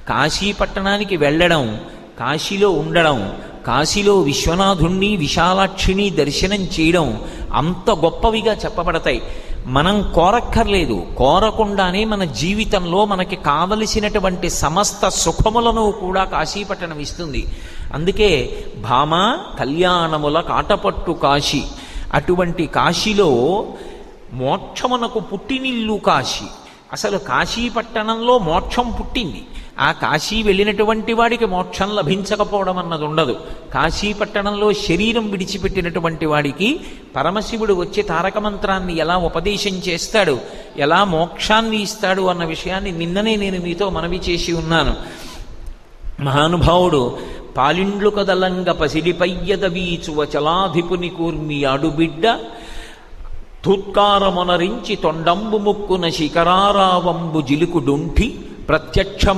కాశీ పట్టణానికి వెళ్ళడం, కాశీలో ఉండడం, కాశీలో విశ్వనాథుణ్ణి విశాలాక్షిని దర్శనం చేయడం అంత గొప్పవిగా చెప్పబడతాయి. మనం కోరక్కర్లేదు, కోరకుండానే మన జీవితంలో మనకి కావలసినటువంటి సమస్త సుఖములను కూడా కాశీపట్టణం ఇస్తుంది. అందుకే భామ కళ్యాణముల కాటపట్టు కాశీ, అటువంటి కాశీలో మోక్షమునకు పుట్టినిల్లు కాశీ. అసలు కాశీపట్టణంలో మోక్షం పుట్టింది. ఆ కాశీ వెళ్ళినటువంటి వాడికి మోక్షం లభించకపోవడం అన్నది ఉండదు. కాశీపట్టణంలో శరీరం విడిచిపెట్టినటువంటి వాడికి పరమశివుడు వచ్చి తారక మంత్రాన్ని ఎలా ఉపదేశం చేస్తాడు, ఎలా మోక్షాన్ని ఇస్తాడు అన్న విషయాన్ని నిన్ననే నేను మీతో మనవి చేసి ఉన్నాను. మహానుభావుడు పాలిండ్లు కదలంగ పసిడిపయ్యద వీచువ చలాధిపుని కూర్మి ఆడుబిడ్డ ధూత్కారమొనరించి తొండంబు ముక్కున శిఖరారావంబు జిలుకుడుంఠి ప్రత్యక్షమై